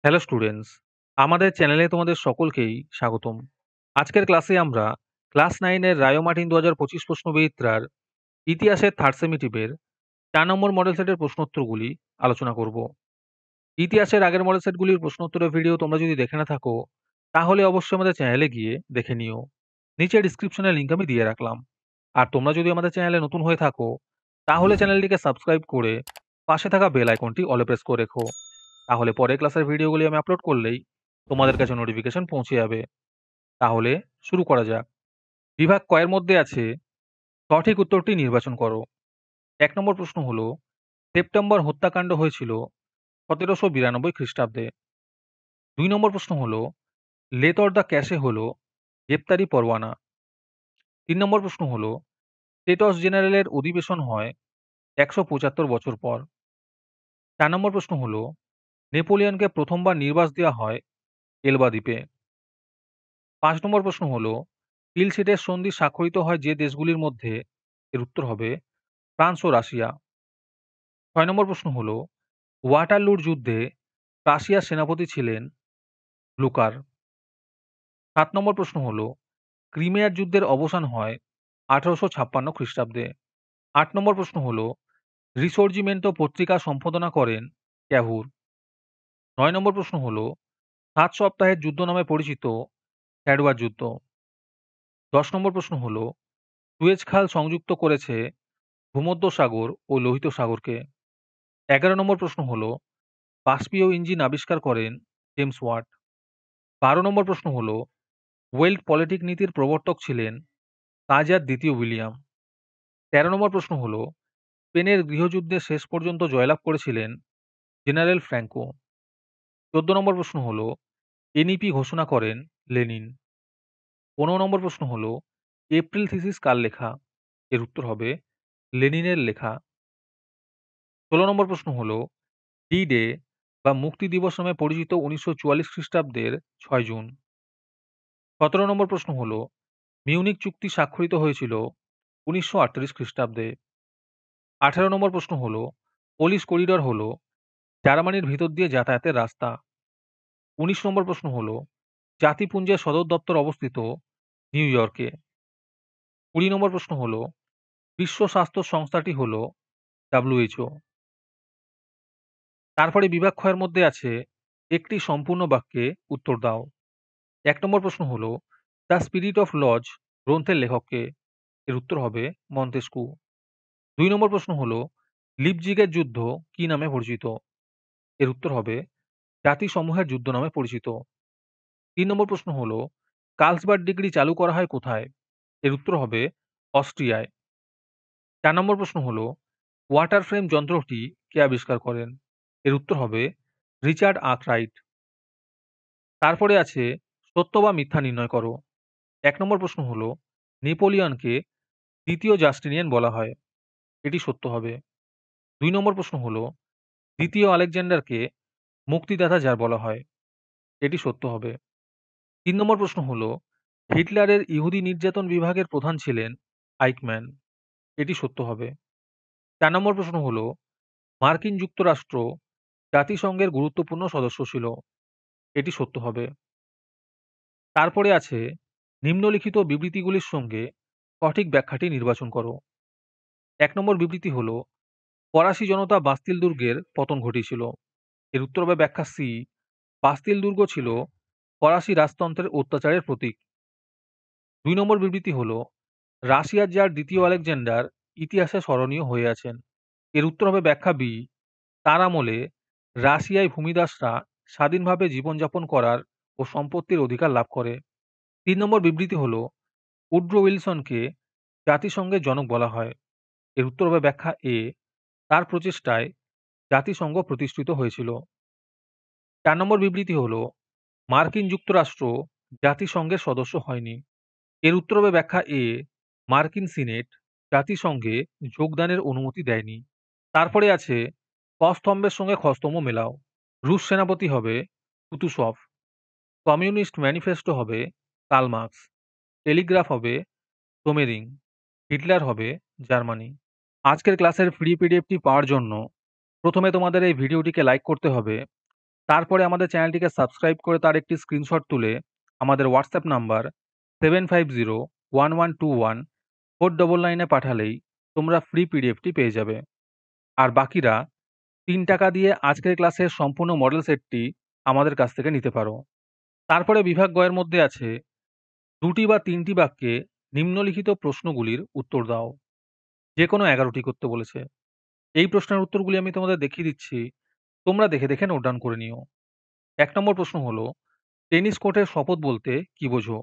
Hello students, আমাদের চ্যানেলে তোমাদের সকলকেই স্বাগতম। আজকের ক্লাসে আমরা ক্লাস 9 এর রায়ো মার্টিন 2025 প্রশ্নবিচিত্রার ইতিহাসের থার্ড সেমিটিভের 4 নম্বর মডেল সেটের প্রশ্নোত্তরগুলি আলোচনা করব। ইতিহাসের আগের মডেল সেটগুলির প্রশ্নোত্তরের ভিডিও তোমরা যদি দেখে না থাকো, তাহলে অবশ্যই আমাদের চ্যানেলে গিয়ে দেখে নিও। নিচে ডিসক্রিপশনে লিংক আমি দিয়ে রাখলাম। আর তোমরা যদি আমাদের চ্যানেলে নতুন হয়ে থাকো, তাহলে চ্যানেলটিকে সাবস্ক্রাইব করে পাশে থাকা বেল আইকনটি অলে প্রেস করে রেখো। তাহলে পরের ক্লাসের ভিডিওগুলি আমি আপলোড করলেই তোমাদের কাছে নোটিফিকেশন পৌঁছে যাবে। তাহলে শুরু করা যাক। বিভাগ কয়ের মধ্যে আছে সঠিক উত্তরটি নির্বাচন করো। ১ নম্বর প্রশ্ন হলো, সেপ্টেম্বর হত্যাকাণ্ড হয়েছিল ১৭৯২ খ্রিস্টাব্দে। ২ নম্বর প্রশ্ন হলো, লেতর দ্য ক্যাশে হলো গ্রেপ্তারি পরোয়ানা। ৩ নম্বর প্রশ্ন হলো, স্টেটস জেনারেলের অধিবেশন হয় ১৭৫ বছর পর। ৪ নম্বর প্রশ্ন হলো, নেপোলিয়নকে প্রথমবার নির্বাস দেওয়া হয় এলবা দ্বীপে। ৫ নম্বর প্রশ্ন হলো, তিলসিটের সন্ধি স্বাক্ষরিত হয় যে দেশগুলির মধ্যে? এর উত্তর হবে ফ্রান্স ও রাশিয়া। ৬ নম্বর প্রশ্ন হলো, ওয়াটারলুর যুদ্ধে রাশিয়ার সেনাপতি ছিলেন ব্লুকার। ৭ নম্বর প্রশ্ন হলো, ক্রিমিয়ার যুদ্ধের অবসান হয় ১৮৫৬ খ্রিস্টাব্দে। ৮ নম্বর প্রশ্ন হলো, রিসোর্জিমেন্টো পত্রিকা সম্পাদনা করেন ক্যাভুর। ৯ নম্বর প্রশ্ন হলো, ৭ সপ্তাহের যুদ্ধ নামে পরিচিত স্যাডওয়ার যুদ্ধ। ১০ নম্বর প্রশ্ন হলো, সুয়েজ খাল সংযুক্ত করেছে ভূমধ্যসাগর ও লোহিত সাগরকে। ১১ নম্বর প্রশ্ন হলো, বাষ্পীয় ইঞ্জিন আবিষ্কার করেন জেমস ওয়াট। ১২ নম্বর প্রশ্ন হলো, ওয়েল্ড পলিটিক নীতির প্রবর্তক ছিলেন কাজার দ্বিতীয় উইলিয়াম। ১৩ নম্বর প্রশ্ন হলো, স্পেনের গৃহযুদ্ধে শেষ পর্যন্ত জয়লাভ করেছিলেন জেনারেল ফ্র্যাঙ্কো। ১৪ নম্বর প্রশ্ন হলো, এনইপি ঘোষণা করেন লেনিন। ১৫ নম্বর প্রশ্ন হলো, এপ্রিল থিসিস কার লেখা? এর উত্তর হবে লেনিনের লেখা। ১৬ নম্বর প্রশ্ন হলো, ডি ডে বা মুক্তি দিবস নামে পরিচিত ১৯৪৪ খ্রিস্টাব্দের ৬ জুন। ১৭ নম্বর প্রশ্ন হলো, মিউনিক চুক্তি স্বাক্ষরিত হয়েছিল ১৯৩৮ খ্রিস্টাব্দে। ১৮ নম্বর প্রশ্ন হলো, পোলিশ করিডর হলো জার্মানির ভিতর দিয়ে যাতায়াতের রাস্তা। ১৯ নম্বর প্রশ্ন হলো, জাতিপুঞ্জের সদর দপ্তর অবস্থিত নিউ ইয়র্কে। ২০ নম্বর প্রশ্ন হলো, বিশ্ব স্বাস্থ্য সংস্থাটি হলো WHO। তারপরে বিভাগ ক্ষয়ের মধ্যে আছে একটি সম্পূর্ণ বাক্যে উত্তর দাও। ১ নম্বর প্রশ্ন হলো, দ্য স্পিরিট অফ লজ গ্রন্থের লেখককে? এর উত্তর হবে মন্তেস্কু। ২ নম্বর প্রশ্ন হলো, লিপজিগের যুদ্ধ কি নামে পরিচিত? এর উত্তর হবে জাতিসমূহের যুদ্ধ নামে পরিচিত। ৩ নম্বর প্রশ্ন হলো, কার্লসবার্গ ডিগ্রি চালু করা হয় কোথায়? এর উত্তর হবে অস্ট্রিয়ায়। ৪ নম্বর প্রশ্ন হলো, ওয়াটার ফ্রেম যন্ত্রটি কে আবিষ্কার করেন? এর উত্তর হবে রিচার্ড আর্করাইট। তারপরে আছে সত্য বা মিথ্যা নির্ণয় করো। ১ নম্বর প্রশ্ন হলো, নেপোলিয়নকে দ্বিতীয় জাস্টিনিয়ান বলা হয়। এটি সত্য হবে। ২ নম্বর প্রশ্ন হলো, দ্বিতীয় আলেকজান্ডারকে মুক্তিদাতা যার বলা হয়। এটি সত্য হবে। ৩ নম্বর প্রশ্ন হলো, হিটলারের ইহুদি নির্যাতন বিভাগের প্রধান ছিলেন আইকম্যান। এটি সত্য হবে। ৪ নম্বর প্রশ্ন হলো, মার্কিন যুক্তরাষ্ট্র জাতিসংঘের গুরুত্বপূর্ণ সদস্য ছিল। এটি সত্য হবে। তারপরে আছে নিম্নলিখিত বিবৃতিগুলির সঙ্গে সঠিক ব্যাখ্যাটি নির্বাচন করো। ১ নম্বর বিবৃতি হলো, ফরাসি জনতা বাস্তিল দুর্গের পতন ঘটিয়েছিল। এর উত্তর হবে ব্যাখ্যা সি, বাস্তিল দুর্গ ছিল ফরাসি রাজতন্ত্রের অত্যাচারের প্রতীক। ২ নম্বর বিবৃতি হলো, রাশিয়ার জার দ্বিতীয় আলেকজান্ডার ইতিহাসে স্মরণীয় হয়ে আছেন। এর উত্তর হবে ব্যাখ্যা বি, তার আমলে রাশিয়ায় ভূমিদাসরা স্বাধীনভাবে জীবনযাপন করার ও সম্পত্তির অধিকার লাভ করে। ৩ নম্বর বিবৃতি হলো, উড্রো উইলসনকে জাতিসংঘের জনক বলা হয়। এর উত্তর হবে ব্যাখ্যা এ, তার প্রচেষ্টায় জাতিসংঘ প্রতিষ্ঠিত হয়েছিল। ৪ নম্বর বিবৃতি হলো, মার্কিন যুক্তরাষ্ট্র জাতিসংঘের সদস্য হয়নি। এর উত্তর হবে ব্যাখ্যা এ, মার্কিন সিনেট জাতিসংঘে যোগদানের অনুমতি দেয়নি। তারপরে আছে ক স্তম্ভের সঙ্গে খ স্তম্ভ মেলাও। রুশ সেনাপতি হবে কুতুসভ। কমিউনিস্ট ম্যানিফেস্টো হবে কার্ল মার্কস। টেলিগ্রাফ হবে সোমেরিং। হিটলার হবে জার্মানি। আজকের ক্লাসের ফ্রি পিডিএফটি পাওয়ার জন্য প্রথমে তোমাদের এই ভিডিওটিকে লাইক করতে হবে তারপরে আমাদের চ্যানেলটিকে সাবস্ক্রাইব করে তার একটি স্ক্রিনশট তুলে আমাদের হোয়াটসঅ্যাপ নাম্বার 7501121499 এ পাঠালেই তোমরা ফ্রি পিডিএফটি পেয়ে যাবে। আর বাকিরা ৳৩ দিয়ে আজকের ক্লাসের সম্পূর্ণ মডেল সেটটি আমাদের কাছ থেকে নিতে পারো। তারপরে বিভাগ গ এর মধ্যে আছে ২টি বা ৩টি বাক্যে নিম্নলিখিত প্রশ্নগুলির উত্তর দাও। যেকোনো ১১টি করতে বলেছে। এই প্রশ্নের উত্তরগুলি আমি তোমাদের দেখিয়ে দিচ্ছি। তোমরা দেখে, দেখে নোট ডাউন করে নিও। ১ নম্বর প্রশ্ন হলো, টেনিস কোর্টের শপথ বলতে কি বোঝো?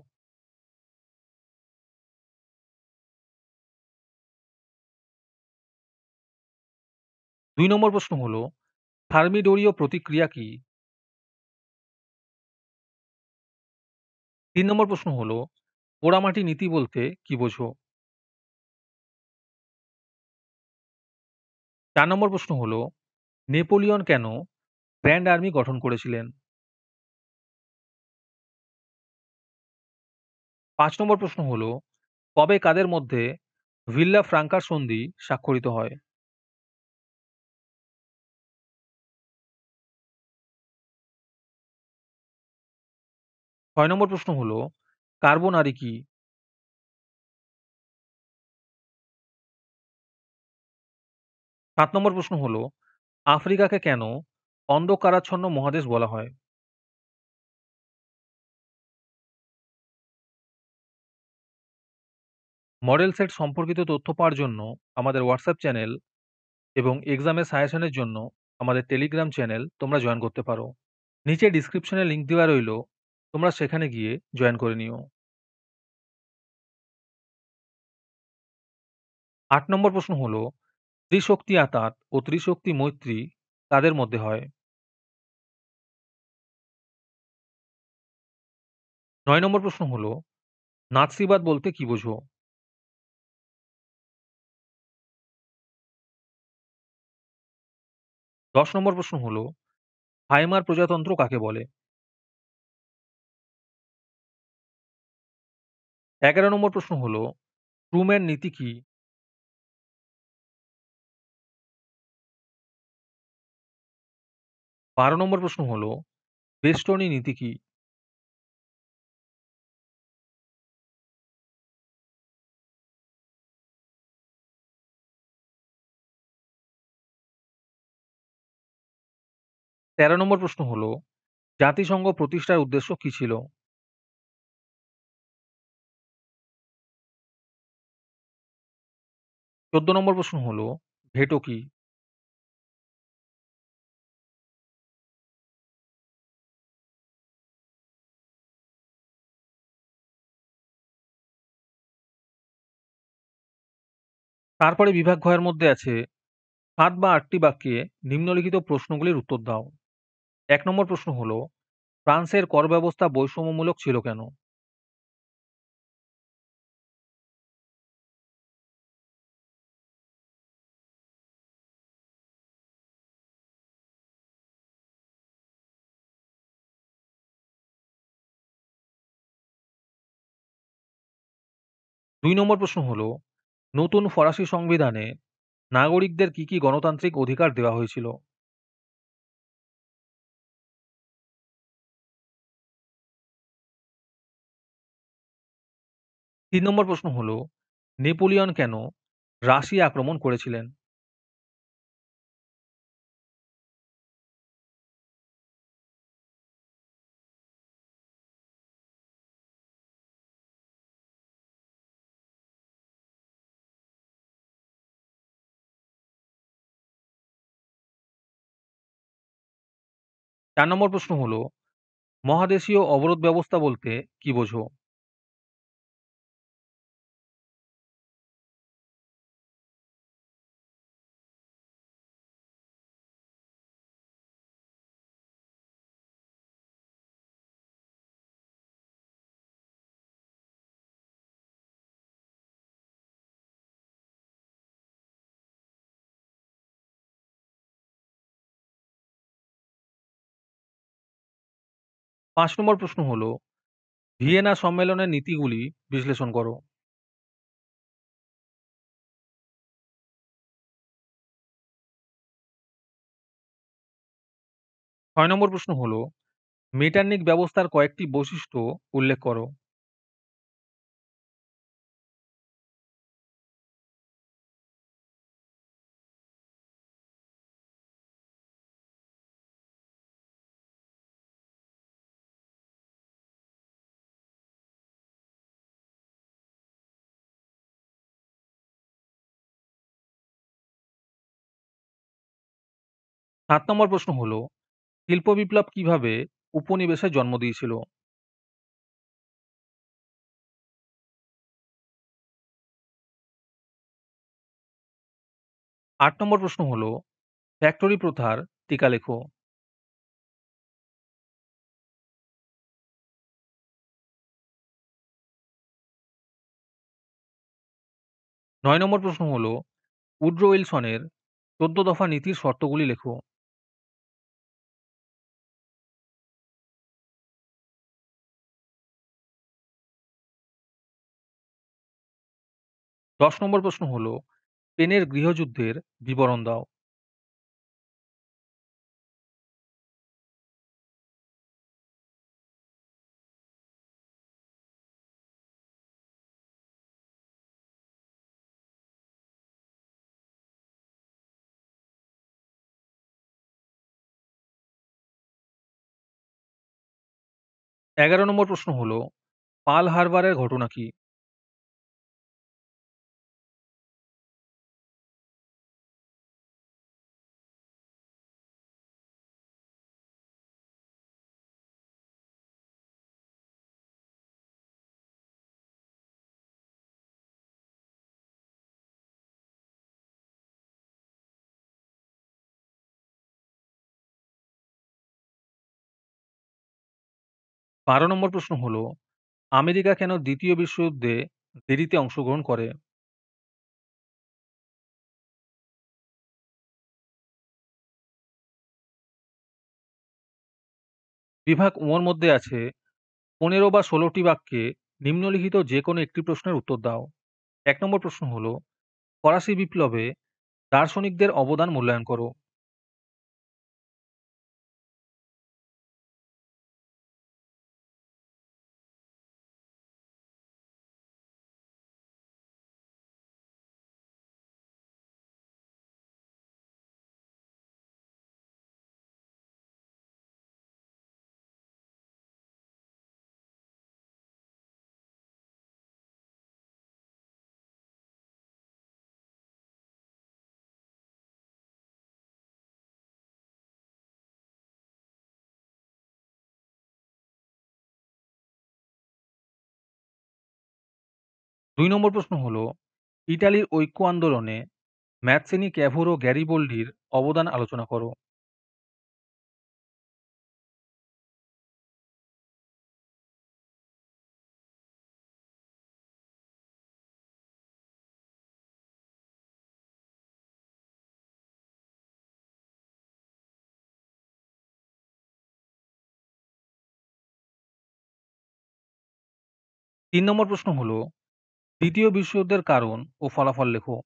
২ নম্বর প্রশ্ন হলো, থার্মিডোরীয় প্রতিক্রিয়া কি? ৩ নম্বর প্রশ্ন হলো, পোড়ামাটি নীতি বলতে কি বোঝো? ৪ নম্বর প্রশ্ন হলো, নেপোলিয়ন কেন গ্র্যান্ড আর্মি গঠন করেছিলেন? ৫ নম্বর প্রশ্ন হলো, কবে কাদের মধ্যে ভিল্লা ফ্রাঙ্কার সন্ধি স্বাক্ষরিত হয়? ৬ নম্বর প্রশ্ন হলো, কার্বোনারি কি? ৭ নম্বর প্রশ্ন হলো, আফ্রিকাকে কেন অন্ধকারাচ্ছন্ন মহাদেশ বলা হয়? মডেল সেট সম্পর্কিত তথ্য পাওয়ার জন্য আমাদের হোয়াটসঅ্যাপ চ্যানেল এবং এক্সামের সাজেশনের জন্য আমাদের টেলিগ্রাম চ্যানেল তোমরা জয়েন করতে পারো। নিচে ডিসক্রিপশনে লিংক দেওয়া রইল, তোমরা সেখানে গিয়ে জয়েন করে নিও। ৮ নম্বর প্রশ্ন হলো, ত্রিশক্তি আতাত ও ত্রিশক্তি মৈত্রী কাদের মধ্যে হয়? ৯ নম্বর প্রশ্ন হলো, নাৎসিবাদ বলতে কি বোঝো? ১০ নম্বর প্রশ্ন হলো, ভাইমার প্রজাতন্ত্র কাকে বলে? ১১ নম্বর প্রশ্ন হলো, ট্রুম্যান নীতি কি? ১২ নম্বর প্রশ্ন হলো, বেস্টনী নীতি কি? ১৩ নম্বর প্রশ্ন হলো, জাতিসংঘ প্রতিষ্ঠার উদ্দেশ্য কি ছিল? ১৪ নম্বর প্রশ্ন হলো, ভেটো কি? তারপরে বিভাগ ঘ এর মধ্যে আছে ৭ বা ৮টি বাক্যে নিম্নলিখিত প্রশ্নগুলির উত্তর দাও। ১ নম্বর প্রশ্ন হলো, ফ্রান্সের কর ব্যবস্থা বৈষম্যমূলক ছিল কেন? ২ নম্বর প্রশ্ন হলো, নতুন ফরাসি সংবিধানে নাগরিকদের কি, কি গণতান্ত্রিক অধিকার দেওয়া হয়েছিল? ৩ নম্বর প্রশ্ন হলো, নেপোলিয়ন কেন রাশিয়া আক্রমণ করেছিলেন? ৳৪ নম্বর প্রশ্ন হলো, মহাদেশীয় অবরোধ ব্যবস্থা বলতে কি বোঝো? ৳৫ নম্বর প্রশ্ন হলো, ভিয়েনা সম্মেলনের নীতিগুলি বিশ্লেষণ করো। ৬ নম্বর প্রশ্ন হলো, মেটারনিক ব্যবস্থার কয়েকটি বৈশিষ্ট্য উল্লেখ করো। ৭ নম্বর প্রশ্ন হলো, শিল্প বিপ্লব কিভাবে উপনিবেশের জন্ম দিয়েছিল? ৮ নম্বর প্রশ্ন হলো, ফ্যাক্টরি প্রথার টিকা লেখো। ৯ নম্বর প্রশ্ন হলো, উড্রো উইলসনের ১৪ দফা নীতির শর্তগুলি লেখো। ১০ নম্বর প্রশ্ন হলো, স্পেনের গৃহযুদ্ধের বিবরণ দাও। ১১ নম্বর প্রশ্ন হলো, পার্ল হারবারের ঘটনা কি? ১২ নম্বর প্রশ্ন হলো, আমেরিকা কেন দ্বিতীয় বিশ্বযুদ্ধে দেরিতে অংশগ্রহণ করে? 'বিভাগ ও'র মধ্যে আছে ১৫ বা ১৬ টি বাক্যে নিম্নলিখিত যেকোনো একটি প্রশ্নের উত্তর দাও। ১ নম্বর প্রশ্ন হলো, ফরাসি বিপ্লবে দার্শনিকদের অবদান মূল্যায়ন করো। ২ নম্বর প্রশ্ন হলো, ইটালির ঐক্য আন্দোলনে ম্যাৎসিনি, ক্যাভুর ও গ্যারিবোল্ডির অবদান আলোচনা করো। ৩ নম্বর প্রশ্ন হলো, দ্বিতীয় বিশ্বযুদ্ধের কারণ ও ফলাফল লেখো।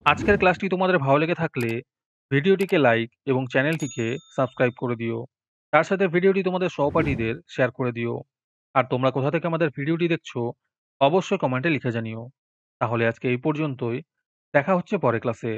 'আজকের ক্লাসটি তোমাদের ভালো লেগে থাকলে ভিডিওটিকে লাইক এবং চ্যানেলটিকে সাবস্ক্রাইব করে দিও। তার সাথে ভিডিওটি তোমাদের সহপাঠীদের শেয়ার করে দিও। আর তোমরা কোথা থেকে আমাদের ভিডিওটি দেখছো অবশ্যই কমেন্টে লিখে জানিও। তাহলে আজকে এই পর্যন্তই। দেখা হচ্ছে পরের ক্লাসে।